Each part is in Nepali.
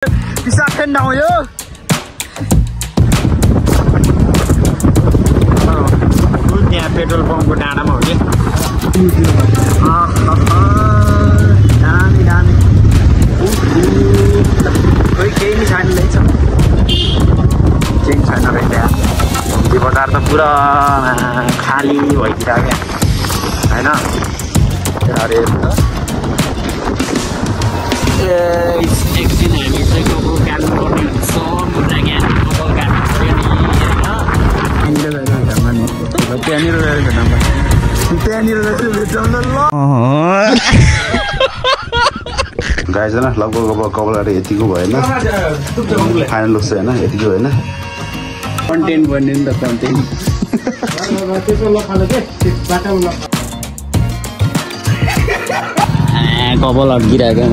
Bisa kendang yo. यहाँ पेट्रोल पम्पको डाँडामा हो कि दामी दामी कोही केही नि छैन रहेछ केही छैन रहेछ यहाँ घुम्ती बजार त पुरा खाली भइदिएर क्या होइन अरे एकछिन हामी चाहिँ कपाल काट्नुपर्ने हुन्छ मुद्रा ज्ञान कपाल काट्नु पऱ्यो नि त्यहाँनिर गएर भेटौँ त्यहाँनिर गाइस हैन लगभग अब कपाल यतिको भएन फाइनल लुक चाहिँ हैन यतिको होइन कन्टेन्ट बन्यो नि त कन्टेन्ट कपाल अड्किरहेको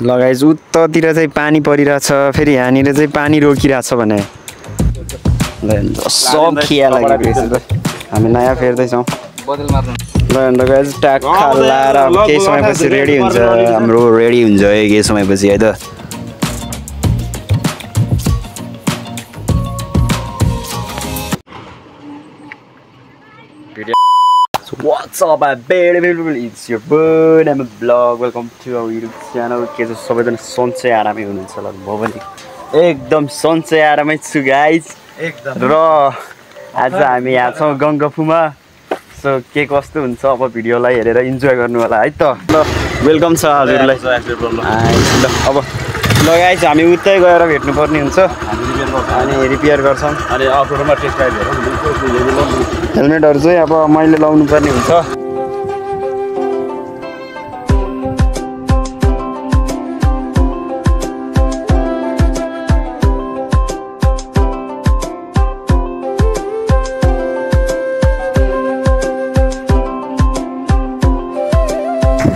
लगाइज उत्तरतिर चाहिँ पानी परिरहेछ फेरि यहाँनिर चाहिँ पानी रोकिरहेछ भने सब खिया लागेको हामी नयाँ फेर्दैछौँ ल गाइज ट्याक्का लाएर अब केही समयपछि रेडी हुन्छ हाम्रो रेडी हुन्छ केही समयपछि है त What's up baby, it's your bird, I'm a vlog, welcome to our YouTube channel. के छ सबैजना सन्चै आरामै हुनुहुन्छ होला म पनि एकदम सन्चै आरामै छु गाइज एकदम र आज हामी यहाँ छौँ गङ्गाफुमा सो के कस्तो हुन्छ अब भिडियोलाई हेरेर इन्जोय गर्नु होला है त ल वेलकम छ हजुरलाई ल अब ल गाइज हामी उतै गएर भेट्नुपर्ने हुन्छ अनि रिपेयर गर्छौँ अनि अफरोडमा टेस्ट राइड गरौँ हेलमेटहरू चाहिँ अब मैले लाउनु पर्ने हुन्छ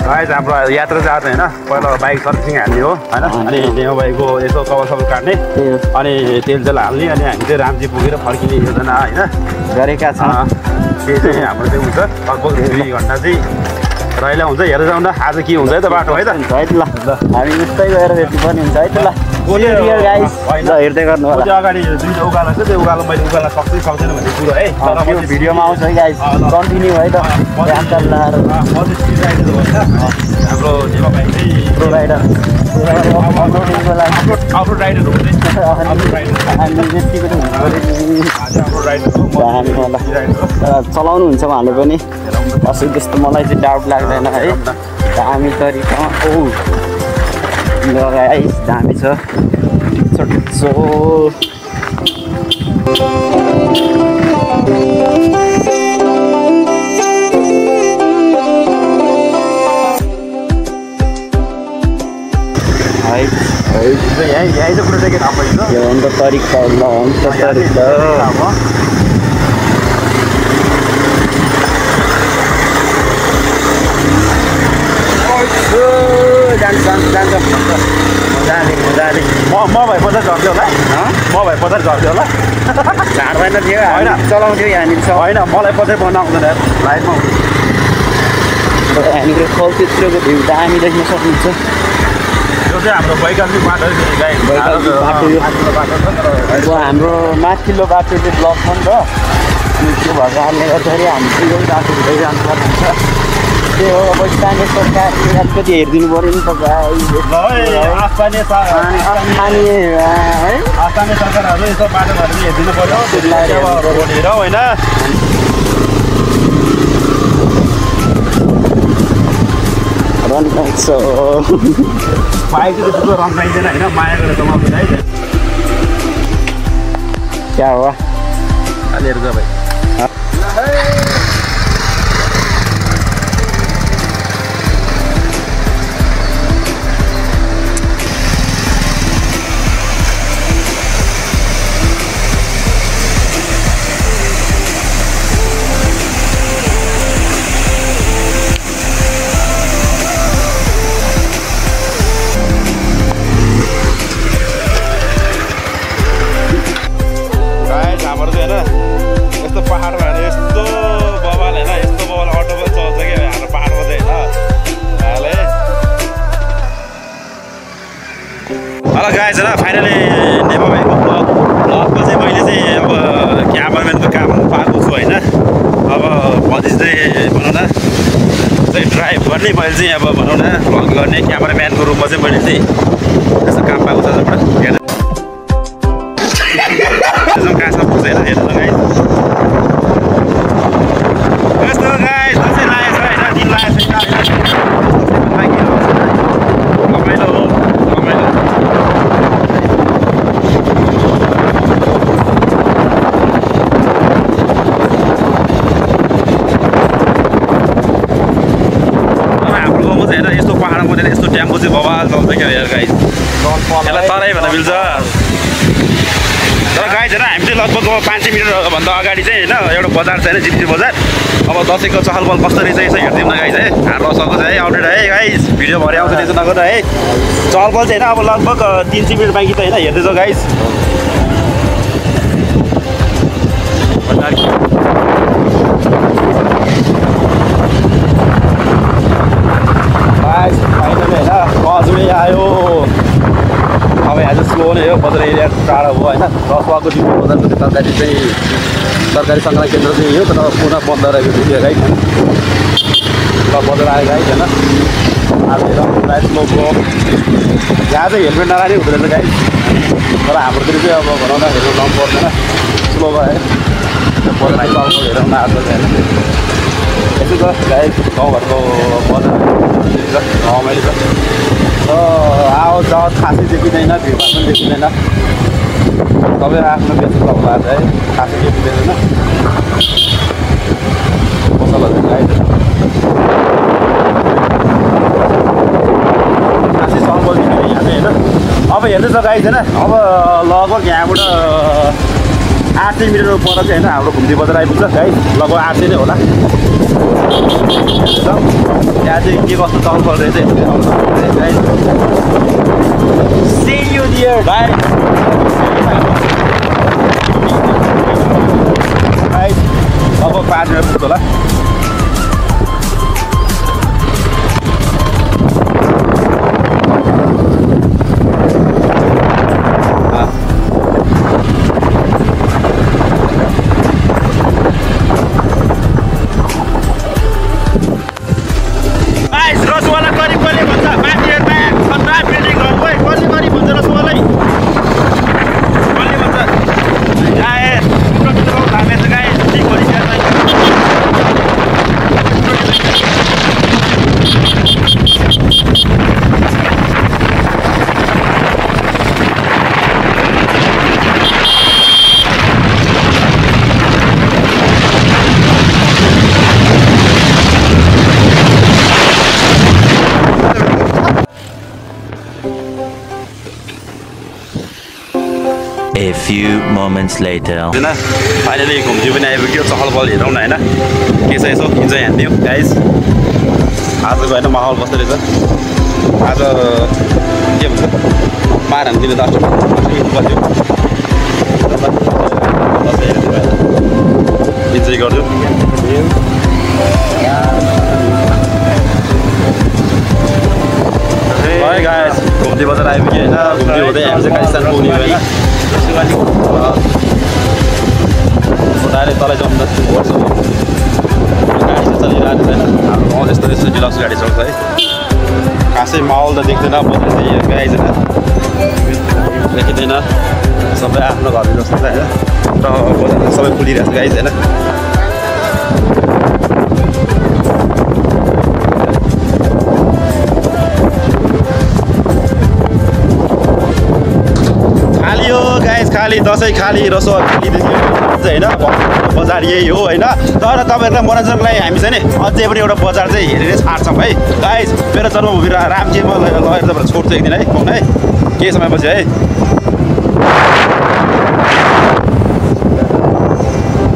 गाइस हाम्रो यात्रा जाँदैन होइन पहिला बाइक सर्भिसिङ हाल्ने हो होइन अनि डेमो बाइकको यसो कभर सबर काट्ने अनि तेल जेल हाल्ने अनि हामी चाहिँ रामजी पुगेर फर्किने योजना होइन गरेका छौँ त्यो चाहिँ हाम्रो चाहिँ हुन्छ लगभग 2 घन्टा चाहिँ रहिला हुन्छ हेरेर जाउँ न आज के हुन्छ है त बाटो है त ल हामी उस्तै गएर भेट्नुपर्ने हुन्छ है त ल हेर्दै गर्नु होला अगाडि 2 उकालो छ त्यो उकालो मैले उकालो सक्दैन भन्ने कुरो है तर भिडियोमा आउँछ है गाइस कन्टिन्यू है त हाम्रो जेमा भाइ चाहिँ प्रो राइडर अफरोड राइडर हो चलाउनु हुन्छ उहाँले पनि असै त्यस्तो मलाई चाहिँ डाउट लाग्दैन है दामी तरिकामा गाइस दामी छ यही त पुरा के थाहा पाइन्छ यो अन्त तरिका ल अन्त तरिका जाने म भाइ 50 झर्थ्यो होला म भाइ 50 झर्थ्यो होला झार्दैन थियो होइन चलाउँथ्यो यहाँनिर छ होइन मलाई 50 भन्न आउँदैन लाइफमा यहाँनिर खोलचित्रको भ्यू दामी देख्न सक्नुहुन्छ यो चाहिँ हाम्रो वैकल्पिक बाटो अब हाम्रो माथिल्लो बाटो चाहिँ ब्लक छ नि त अनि त्यो भएको कारणले गर्दाखेरि हामी चाहिँ यही बाटो हुँदै जानुपर्ने हुन्छ त्यो हो अब स्थानीय सरकारले अलिकति हेरिदिनु पऱ्यो नि तपाईँ स्थानीय सरकारहरू यसो बाटोहरू हेरिदिनु पऱ्यो हेर होइन रन पाइन्छ बाइक चाहिँ त्यस्तो रन पाइँदैन होइन माया गरेर चलाउँदैन है क्या हो अलि हेर्छ भाइ फाइनली नेपा भाइको ब्लगको चाहिँ मैले चाहिँ अब क्यामराम्यानको काम पाएको छु होइन। अब पछि चाहिँ भनौँ न चाहिँ ड्राइभ गर्ने मैले चाहिँ अब भनौँ न भ्लग गर्ने क्यामराम्यानको रूपमा चाहिँ मैले चाहिँ यस्तो काम पाएको छ एउटा हेर्नु कहाँसम्म पुग्छ हेर्नु हेर्नु गाइस कस्तो गाइस दसैँ लागेको छ होइन दिन लागेको छैन होइन रमाइलो हो रमाइलो हाम्रो गाउँमा चाहिँ होइन यस्तो पहाडमा चाहिँ यस्तो टेम्पो चाहिँ बवाल चल्छ क्या यार गाइस यसलाई तराई भन्न मिल्छ। तर गाइस होइन हामी चाहिँ लगभग 500 मिटरभन्दा अगाडि चाहिँ होइन एउटा बजार छ होइन जिपी बजार। अब दसैँको चहल पहल कस्तो रहेछ यसो हेरिदिउँ न गाइस है। हाम्रो सको चाहिँ है अपडेट है गाइस भिडियो भरे आउँछ त्यसो नगर है। चहल पहल चाहिँ होइन अब लगभग 300 मिनट बाँकी त होइन हेर्दैछ गाइस। फाइनली होइन हजुर आयो। अब यहाँ चाहिँ स्लो नै हो बजार एरिया टाढा हो होइन। रसुवाको डिपो बजारको त्यो तरकारी सङ्ग्रह केन्द्र चाहिँ यो तर पुनः बन्द रहेको थियो गाइस। ल बजार आयो गाइस होइन। अब प्रायः स्लो गयो यहाँ चाहिँ हेलमेट नलाने हुँदो रहेछ गाइस। तर हाम्रोतिर चाहिँ अब भनौँ न हेल्मेट लाउनु पर्दैन स्लो भयो है। बजार आइसकेको हेरौँ न आज चाहिँ होइन। यसो छ गाइस गाउँघरको बजार रमाइलो छ। आवत जावत खासै देखिँदैन भिडभाड पनि देखिँदैन। सबै आफ्नो व्यस्त होला है खासै देखिँदैन पसलहरू गाइस खासै सङ्गल दिने यहाँ चाहिँ होइन। अब हेर्दैछ गाइस होइन। अब लगभग यहाँबाट 800 मिटर पर चाहिँ होइन हाम्रो घुम्ती बजार आइपुग्छ गाइस। लगभग 800 नै होला। यहाँ चाहिँ के कस्तो चलफल रहेछ guys. See you dear guys. Guys, अब 5 मिनट पुग्छ होला। A few moments later. Finally घुम्ती पनि आइपुग्यो चहल पहल हेरौँ न होइन के छ यसो इन्जोय हान्दियो गाइस। आजको होइन माहौल कस्तो रहेछ आज के भन्छ मार हान्दिनु 10 बज्यो इन्जोय गर्छु। है गाइस घुम्ती बजार आइपुग्यो होइन। घुम्ती हुँदै हामी चाहिँ कालिस्तान पुग्ने हो होइन। डाइरेक्ट तलै जाउँ 10 वर्ष गाडी चाहिँ चलिरहेको छैन। हाम्रो गाउँ यस्तो यस्तो डिलक्स गाडी चल्छ है। खासै माहौल त देख्दैन बजार चाहिँ गाइस होइन देखिँदैन सबै आफ्नो घरको जस्तो छ होइन। र बजार सबै खुलिरहेको छ गाइस होइन। खाली हो गाइस खाली दसैँ खाली रसुवा खाली देखियो होइन। बजार यही हो होइन। तर तपाईँहरूलाई मनोरञ्जनको लागि हामी चाहिँ नि अझै पनि एउटा बजार चाहिँ हेरेर छाड्छौँ है गाइस। मेरो जन्मभूमि रामजीमा लगेर तपाईँलाई छोड्छु एक दिन है पाउनु है केही समयपछि है।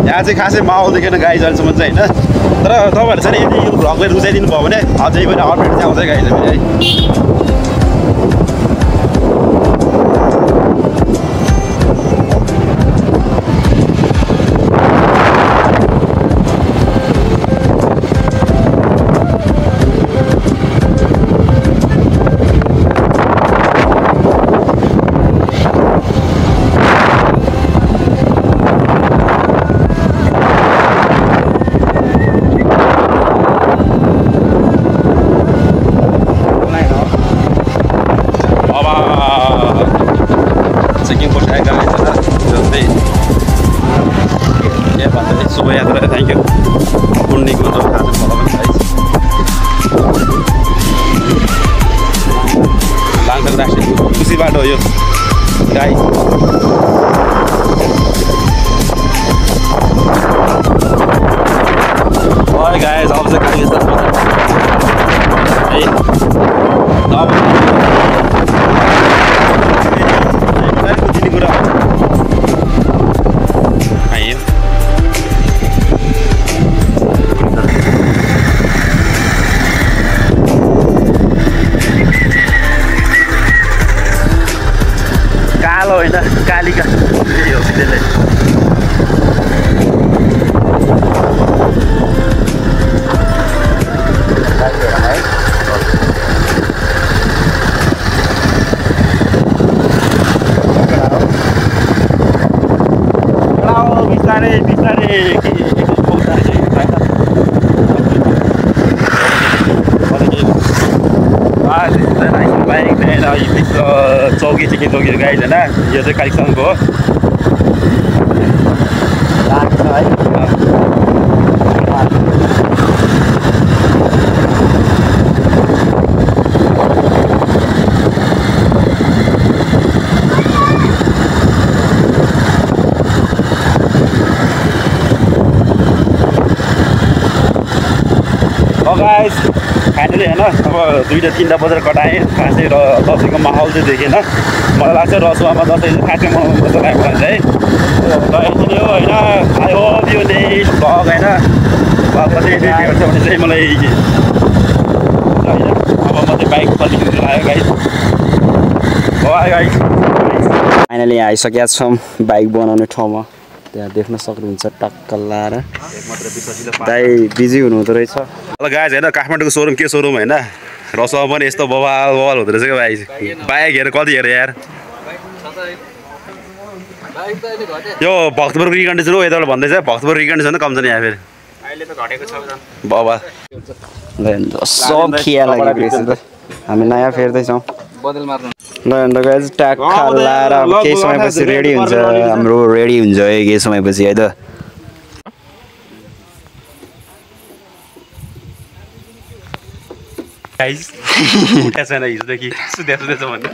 यहाँ चाहिँ खासै माहौल देखेन गाइस अहिलेसम्म चाहिँ होइन। तर तपाईँहरू चाहिँ यदि यो भ्लगलाई रुचाइदिनु भयो भने अझै पनि अपडेट चाहिँ आउँछ गाइस है। बाटो हो यो गाइस ओए गाइस अब चाहिँ गाडी यस्तो ए अब गाडीको दिने कुरा आयो कालो होइन कालिका त्यही हो त्यसले बिस्तारै बाइक चौकी चिकी चौकी गाइड होइन यो चाहिँ कालिम्पोङको हो लाग्छ है गाइस फाइनली होइन अब 2-3 बजेर कटाएँ खासै र दसैँको माहौल चाहिँ देखेन मलाई लाग्छ रसुवामा दसैँ खासै मनाउनु पर्छ लाग्यो मलाई चाहिँ र यति नै हो होइन आई होप यो नेक्स्ट भ्लग होइन कति गर्छ भने चाहिँ मलाई होइन अब म चाहिँ बाइक पल्टिनु लाग्यो गाइस फाइनली आइसकेका छौँ बाइक बनाउने ठाउँमा त्यहाँ देख्न सक्नुहुन्छ टक्क लाएर दाइ बिजी हुनुहुँदो रहेछ ल गाइस होइन काठमाडौँको सोरुम के सोरुम होइन रसुवा पनि यस्तो बवाल हुँदो रहेछ क्या भाइ बाइक हेर कति हेर यार यो भक्तपुरको रिकन्डिसन हो यताबाट भन्दैछ भक्तपुर रिकन्डिसन कम छ नि यहाँ फेरि अहिले त घटेको छ बाबा सब खिया लागेको हामी नयाँ फेर्दैछौँ ल अन्त गाइस ट्याक्का लाएर अब केही समयपछि रेडी हुन्छ हाम्रो रेडी हुन्छ है केही समयपछि है त गाइस छैन हिजोदेखि सुतेछ भन्दा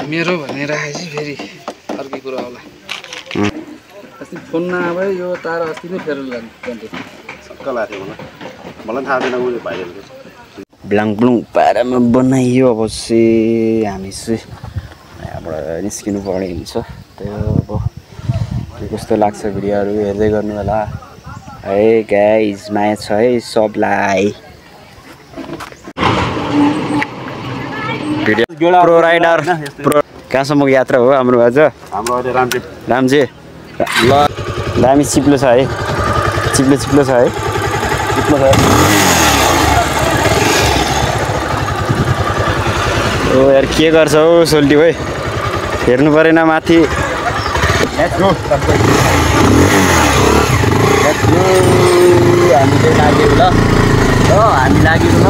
मेरो भनेर आएपछि फेरि अर्कै कुरा होला अस्ति फोन नआए यो तार अस्ति नै फेरेर लाग्यो सक्क लाग्यो मलाई थाहा छैन उसले भाइहरूले ब्लाङ पारामा बनाइयो अब चाहिँ हामी चाहिँ यहाँबाट निस्किनु पर्ने हुन्छ त्यो अब कस्तो लाग्छ भिडियोहरू हेर्दै गर्नु होला है गाइस माया छ है सबलाई प्रो राइडर प्रो कहाँसम्मको यात्रा हो हाम्रो आज हाम्रो रामजी ल दामी चिप्लो छ है चिप्लो छ है चिप्लो छ ओ यार के गर्छ हौ सोल्टी भाइ हेर्नु परेन माथि हामी चाहिँ लाग्यो ल हामी लाग्यो ल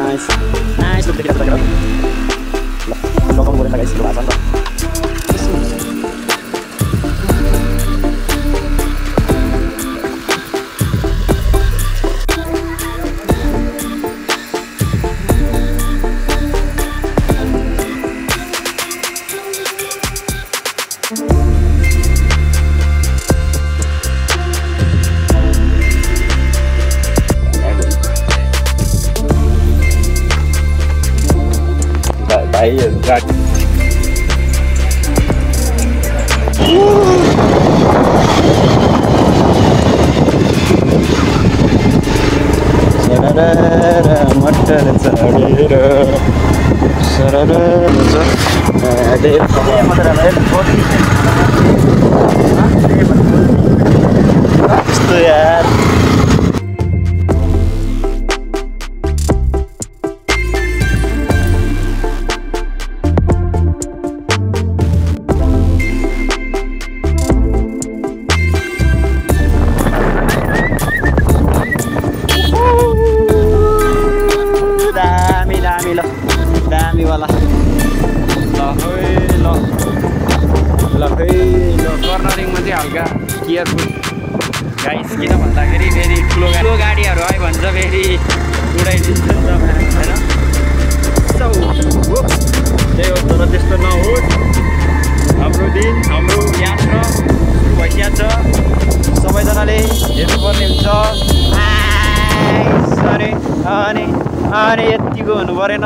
Nice, look, kita gerak. Lokong boleh guys, luasan kok. Iya, enggak. Sarara, matar sarara, sarara, ada. कर्नरिङमा चाहिँ हल्का केयरफुल गाइस किन भन्दाखेरि फेरि ठुलो गाडीहरू आयो भने चाहिँ फेरि उडाइदिन्छ नि त होइन त्यही हो तर त्यस्तो नहोस् हाम्रो दिन हाम्रो यात्रा भइसकेको छ सबैजनाले हेर्नुपर्ने हुन्छ अनि यतिको हुनु परेन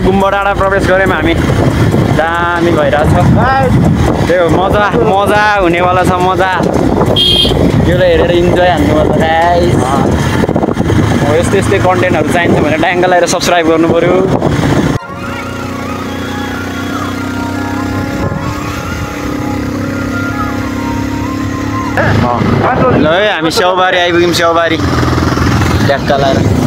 गुम्बा डाँडा प्रवेश गऱ्यौँ हामी दामी भइरहेछ त्यो मजा हुनेवाला छ मजा यो हेरेर इन्जोय हान्नुपर्छ गाइस हो यस्तै यस्तै कन्टेन्टहरू चाहिन्छ भने ट्याङ्ग लगाएर सब्सक्राइब गर्नु पर्यो ल है हामी स्याउबारी आइपुग्यौँ स्याउबारी ट्याक्का लगाएर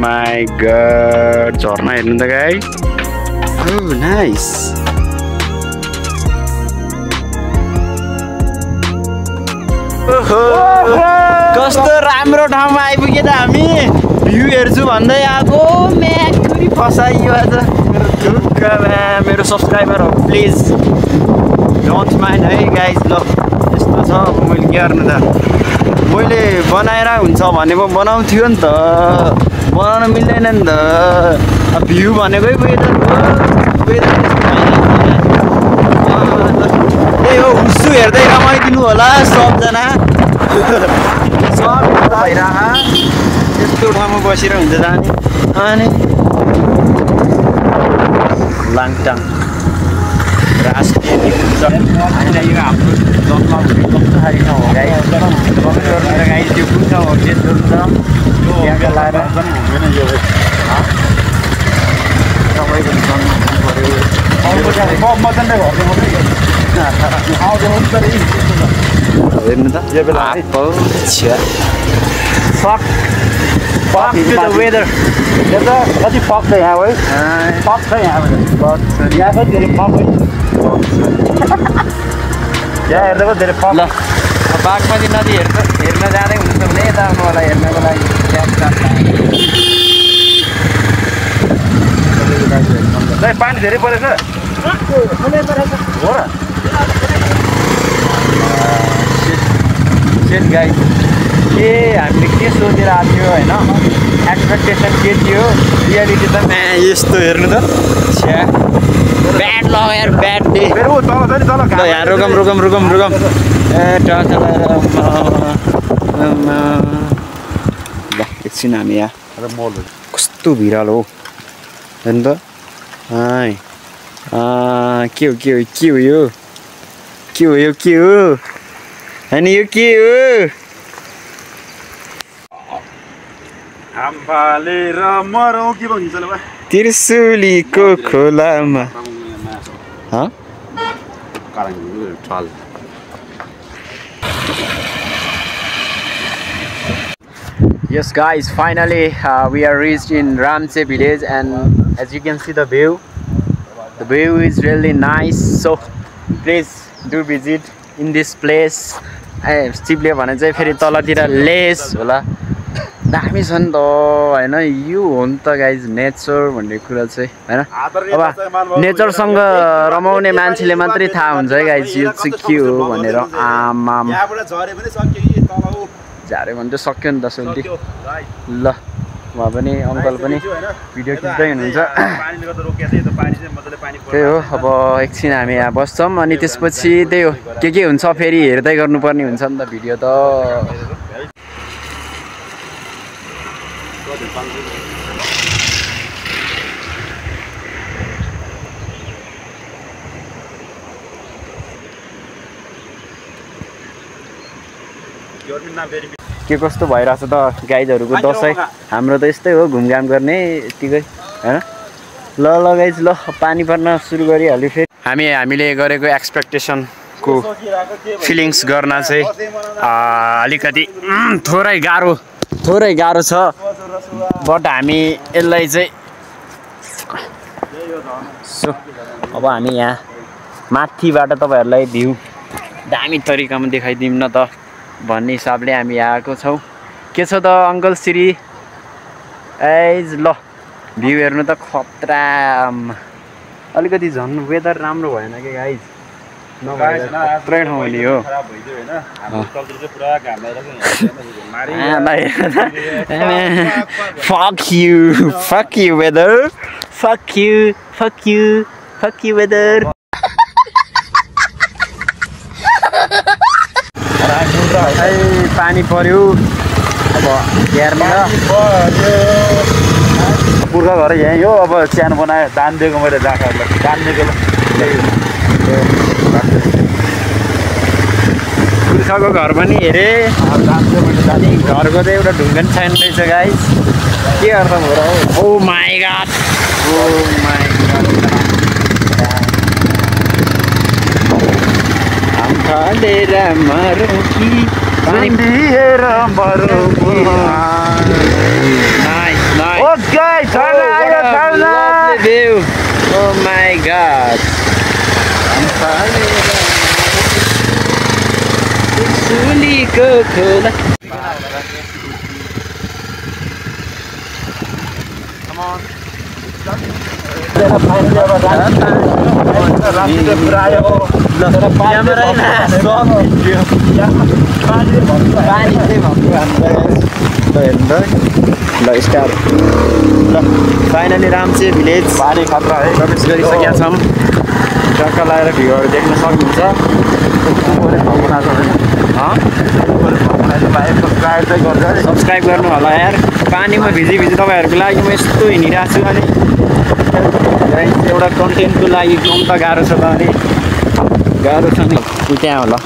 My God, झर्ना हेर्नु त गाइस Oh nice कस्तो राम्रो ठाउँमा आइपुग्यो त हामी भ्यू हेर्छु भन्दै आएको म्याकुरी फसाइयो आज मेरो सब्सक्राइबर हो प्लिज डोन्ट माइन्ड है गाइज ल यस्तो छ अब मैले के गर्नु त मैले बनाएर हुन्छ भने पो बनाउँथ्यो नि त बनाउन मिल्दैन नि त भ्यू भनेकै त्यही हो हुस्सु हेर्दै रमाइदिनु होला सबजना सब भइरह यस्तो ठाउँमा बसेर हुन्छ जाने अनि लाङटाङ राष्ट्रिय हामीलाई यो हाम्रो जन्म हुने कस्तो खालि ठाउँ हो गाइस त्यो कुन ठाउँ हो त्यस्तो छ त्यहाँका लाएर हुँदैन यो सबैको जन्म पऱ्यो हेर्नु त यो बेला Fuck to the weather. कति फक छ यहाँ है फक छ यहाँ पनि धेरै फक है यहाँ हेर्दा पनि धेरै फक ल बागमती नदी हेर्न जाँदै हुनुहुन्छ भने यता आउनु होला हेर्नको लागि पानी धेरै परेछ हो र सेट गाइस के हामीले के सोचेर आएको थियो होइन एक्सपेक्टेसन के थियो रियालिटी त यस्तो हेर्नु त ब्याट लगाएर ब्याट डे यहाँ रुकम ए टर्च लगाएर ल एकछिन हामी यहाँ कस्तो भिरालो हो हेर्नु त के हो यो अनि यो के हो त्रिशुलीको खोलामा Yes guys, finally we are reached in Ramche village and as you can see the view is really nice, so please do visit in this place. Steeply भने चाहिँ फेरि तलतिर लेस होला दामी छ नि त हैन यो हो नि त गाइज नेचर भन्ने कुरा चाहिँ हैन अब नेचरसँग रमाउने मान्छेले मात्रै थाहा हुन्छ है गाइज यो चाहिँ के हो भनेर आमाम झरे भने चाहिँ सक्यो नि त सोल्टी ल उहाँ पनि अङ्कल पनि भिडियो खिच्दै हुनुहुन्छ। त्यही हो, अब एकछिन हामी यहाँ बस्छौँ अनि त्यसपछि त्यही हो के हुन्छ फेरि हेर्दै गर्नुपर्ने हुन्छ नि त भिडियो त। के कस्तो भइरहेछ त गाइजहरूको दसैँ। हाम्रो त यस्तै हो, घुमघाम गर्ने यत्तिकै होइन। ल गाइज, ल पानी पर्न सुरु गरिहाल्यो फेरि। हामीले गरेको एक्सपेक्टेसनको फिलिङ्स गर्न चाहिँ अलिकति थोरै गाह्रो छ, बट हामी यसलाई चाहिँ अब हामी यहाँ माथिबाट तपाईँहरूलाई भ्यू दामी तरिकामा देखाइदिउँ न त भन्ने हिसाबले हामी आएको छौँ। के छ त अङ्कल श्री एज? ल भ्यू हेर्नु त खतरा। अलिकति झन् वेदर राम्रो भएन कि गाइज, खत्रै ठाउँ हुने हो। Fuck you weather, fuck you weather। पानी पर्यो अब हेर्ने पुर्खा घर यहीँ हो। अब च्यानो बनायो, दान दिएको मैले जाँखाहरूलाई दान दिएको पुर्खाको घर पनि हेरेँ, घरको चाहिँ एउटा ढुङ्गा छैन रहेछ गाइस। के गर्दा भयो? ओ माई गॉड, खाँदेर मरौँ कि पानी दिएर मरौँ कि। Lovely view. Oh my god. सुलीको खोला। ल स्टार। ल फाइनली रामचे भिलेज पानी खतरा है प्रवेश गरिसकेका छौँ। टक्क लगाएर भ्यूहरू देख्न सक्नुहुन्छ। सब्सक्राइब गर्नु होला यार। पानीमा भिजी तपाईँहरूको लागि म यस्तो हिँडिरहेको छु अनि एउटा कन्टेन्टको लागि कम त गाह्रो छ त अनि गाह्रो छ नि। त्यहाँ होला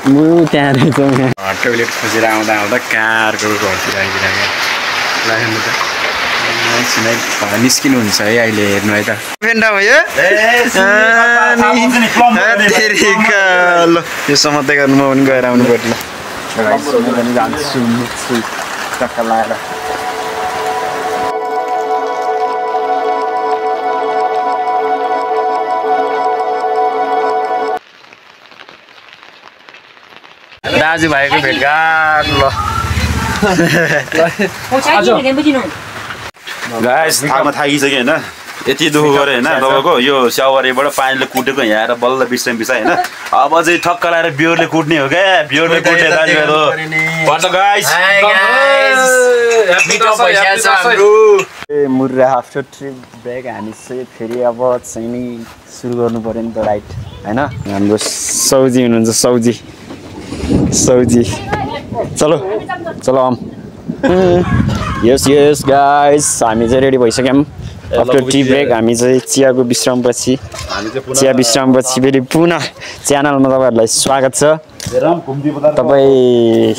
म त्यहाँ रहेछ टोइलेट खोजेर आउँदा कारको घरतिर आइदिरहेको निस्किनुहुन्छ है अहिले हेर्नु है त। फेन्डा भयो ल यो समात्दै गर्नु म पनि गएर आउनु पर्यो। जान्छु टक्क लगाएर। दाजुभाइको भेटघाट। ल गाइस थाकमा थाकिसक्यो होइन, यति दुःख गऱ्यो होइन तपाईँको। यो स्याउरीबाट पानीले कुटेको यहाँ आएर बल्ल बिस्तारै बिसायो होइन। अब चाहिँ ठक्क लगाएर बियोरले कुट्ने हो क्या, बियोरले कुट्ने दाजुभाइहरू भन्छ गाइस। मुर्रा आफ्टर ट्रिप ब्रेक हामी चाहिँ फेरि अब चाहिँ नि सुरु गर्नु पऱ्यो नि त राइट होइन। हाम्रो सौजी हुनुहुन्छ, सौजी चलो यस गाइस हामी चाहिँ रेडी भइसक्यौँ। आफ्टर टी ब्रेक हामी चाहिँ चिया विश्रामपछि फेरि पुनः च्यानलमा तपाईँहरूलाई स्वागत छ। तपाईँ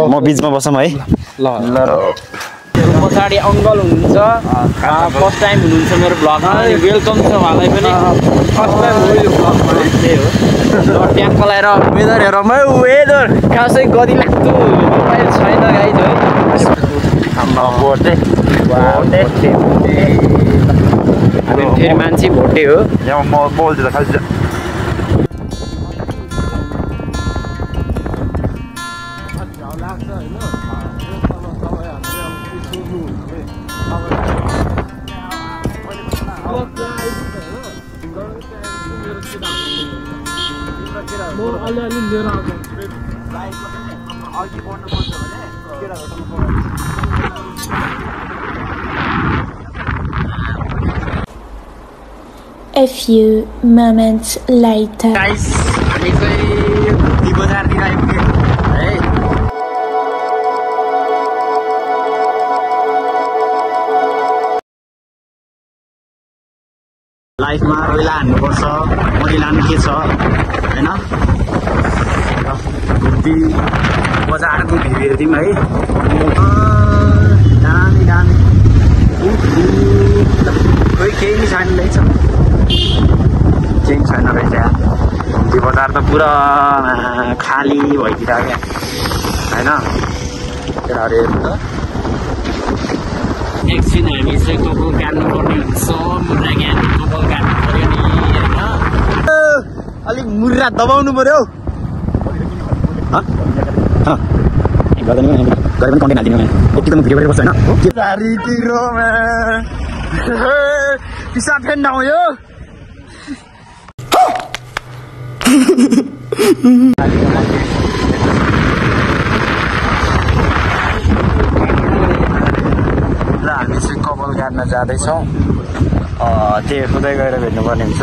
म बिचमा बसौँ है। ल पछाडि अङ्कल हुनुहुन्छ, फर्स्ट टाइम हुनुहुन्छ मेरो भ्लगमा। वेलकम छ उहाँलाई पनि, फर्स्ट टाइम हो यो भ्लगमा। त्यही हो ट्याङ्क लगाएर वेदर हेरौँ है। वेदर खासै गति लाग्दो मोबाइल छैन गाइज है। फेरि मान्छे भोटे हो यहाँ म बोल्छु त खालि। अलि लिएर आएको अघि बढ्नुपर्छ भने A few moments later. Guys हामी चाहिँ ती बजारतिर आइपुग्यो है। लाइफमा पहिला हान्नुपर्छ मनी लानु के छ हैन। ती बजारको भ्यू हेर्दिउँ है। दामी दामी कोही केही नि छैन रहेछ, केही छैन रहेछ। त्यो बजार त पुरा खाली भइदिन्छ क्या होइन। केटाहरू हेर्नु त एकछिन हामी चाहिँ कपाल काट्नु पर्ने हुन्छ। मुर्रा कपाल काट्नु पर्यो नि होइन। अलिक मुर्रा दबाउनु पर्यो। गर्दा पनि कन्टेन्ट हालिदिनु यति त म भिडियो गरेर बस्छु होइन। चारैतिरमा पिसा फेर्न आयो। ल हामी चाहिँ कपाल काट्न जाँदैछौँ। त्यो हुँदै गएर भेट्नुपर्ने हुन्छ।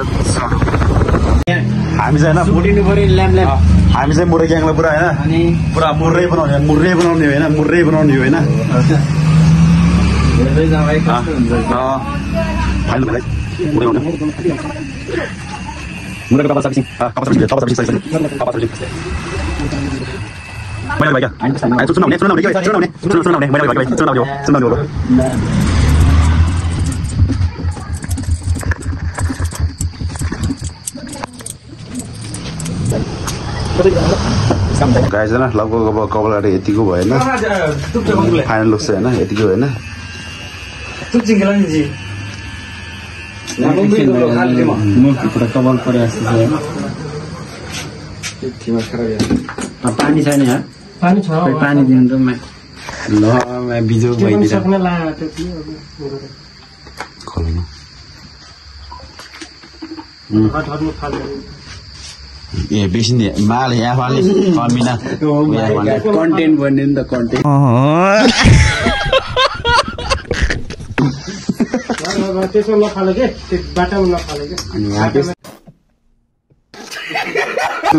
हामी चाहिँ होइन मुडिनु पऱ्यो ल्याम ल्याम। हामी चाहिँ मुरे ग्याङलाई पुरा होइन पुरा मुर्रै बनाउने होइन मुर्रै बनाउने होइन। मुरेको कपाल सर्भिसिङ गाइस होइन लगभग अब कपाल काटेको यतिको भएन। फाइनल लुक चाहिँ होइन यतिको होइन। कपाल पऱ्यो पानी छैन यहाँ पानी छ पानी दिनु ल बिजो भइदिन्छ। ए बेसी नि माल यहाँ फाले कमिना कन्टेन्ट भन्ने नि त कन्टेन्ट। त्यसो नखाले के बाटामा नखाले के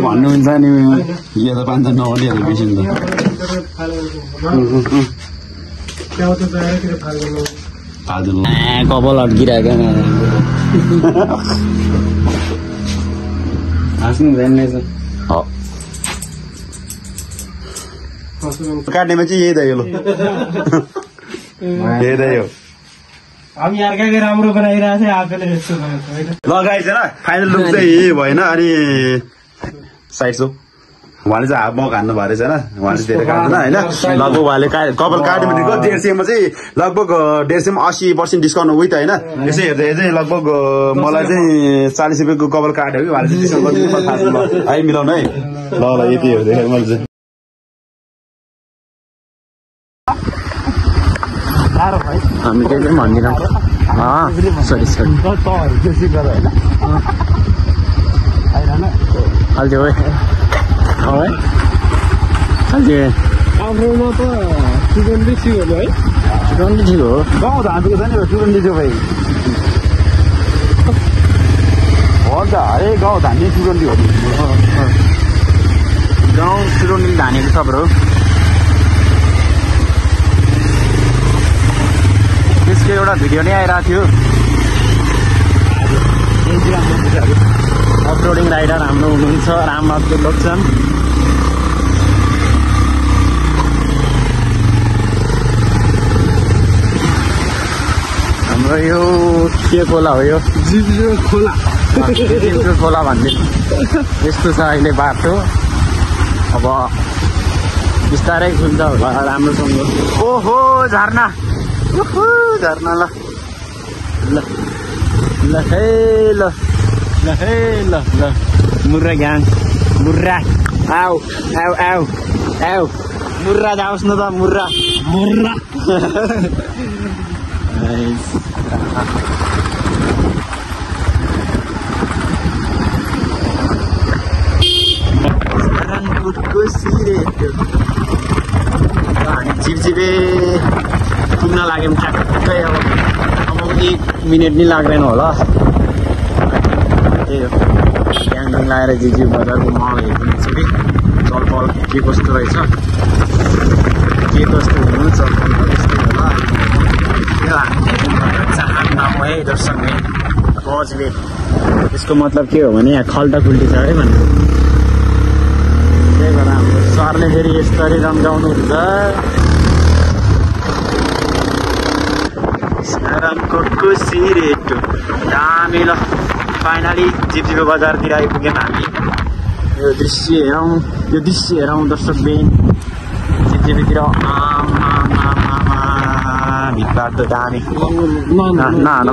भन्नुहुन्छ नि यो त पान्छ नहुनेहरू बेसी नि त कपाल अड्किरहेको हाँस्नु हुँदैन रहेछ। काट्नेमा चाहिँ यही त यो यही त यो हामी अर्काकै राम्रो बनाइरहेको थियो आफैले यस्तो लगाइ छैन। फाइनल लुक चाहिँ यही भएन। अनि साइड सो उहाँले चाहिँ हाफ मक हान्नु भएको रहेछ होइन। उहाँले धेरै काट्दैन होइन। लगभग उहाँले कपाल काट्यो भनेको 150 चाहिँ लगभग 150% डिस्काउन्ट विथ होइन। यसै हेर्दा चाहिँ लगभग मलाई चाहिँ 40 रुपियाँको कपाल काट्यो कि उहाँले चाहिँ डिस्काउन्ट गरिदिनु थाहा छैन है मिलाउनु है। ल यति हेर्दै मैले चाहिँ हामी केही पनि भन्दिनँ। सरी हाल्थ्यो है हाल्थ्यो आफ्रोमा त 226 हो है। 226 हो गाउँ धानको छ नि 226 भाइ हो त। अरे गाउँ धान्ने 220 हो गाउँ 220 धानेको छ ब्रो। त्यसको एउटा भिडियो नै आइरहेको थियो। अपलोडिङ राइडर हाम्रो हुनुहुन्छ राम अब्दुल लोकचन। हाम्रो यो के खोला हो यो जिब्रो खोला भनिदिनु यस्तो छ अहिले बाटो। अब बिस्तारै खुल्छ होला राम्रोसँग। ओहो झर्ना झर्ना ल ल ल हे ल ल हे ल ल मुर्रा ग्याङ मुर्रा आऊ आऊ आऊ आऊ मुर्रा जाओस् न त मुर्रा मुर्रा जिजिबे पुग्न लाग्यौँ ठ्याक्कै अब 1 मिनेट नि लाग्दैन होला त्यही हो क्याम्पिङ लगाएर जिजिबे बजारको माहौल हेर्नु कि चलपल के कस्तो रहेछ के कस्तो हुनु चलपल कस्तो होला चाहना है दर्शक गजबे त्यसको मतलब के हो भने यहाँ खल्टा खुल्टी छ अरे भन्नु त्यही भएर हाम्रो सरले फेरि यसरी रम्झाउनुहुन्छ सारामको खुसी रेटो दामी ल फाइनली जिपजिपे बजारतिर आइपुग्यौँ हामी यो दृश्य हेरौँ दर्शक बेन जिपजिपेतिर भिडभाड त दामी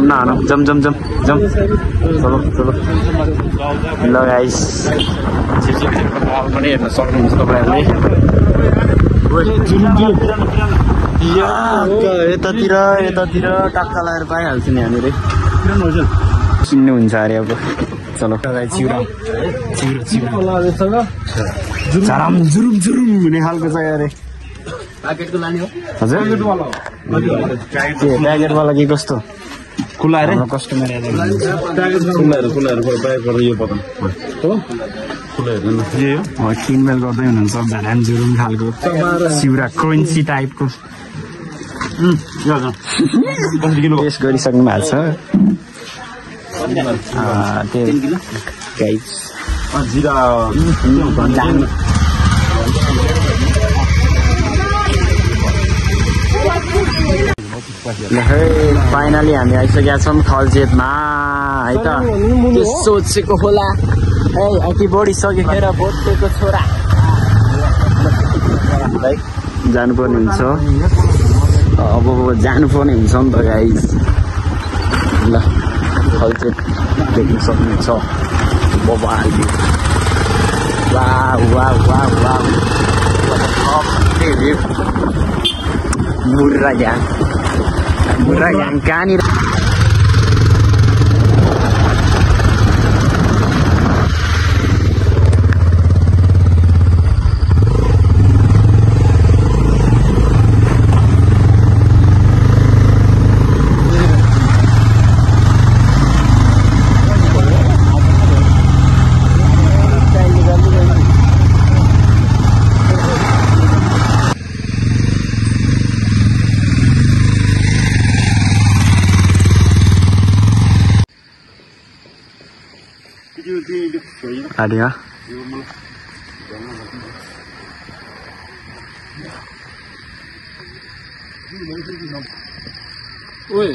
नहानौँ जम चलो ल गाइस जिपजिपेको माहौल पनि हेर्न सक्नुहुन्छ तपाईँहरूले यतातिर टक्का लगाएर पाइहाल्छ नि हामीले किन्नुहुन्छ अरे अब चलो चिउरा झराम जुरुम हुने खालको चाहिँ अरे हजुर प्याकेटवाला कि कस्तो खुला अरे कस्टमर किनमेल गर्दै हुनुहुन्छ झराम जुरुम खालको चिउरा क्रन्ची टाइपको टेस्ट गरिसक्नु भएको छ फाइनली हामी आइसकेका छौँ खलजेतमा है त के सोचेको होला है अघि बढिसकेर बोटेको छोरा जानुपर्ने हुन्छ अब जानुपर्ने हुन्छ नि त गाइस ल खलजेत देख्न सक्नुहुन्छ बबाल मुर्रा ग्याङ कहाँनिर Ada Oi.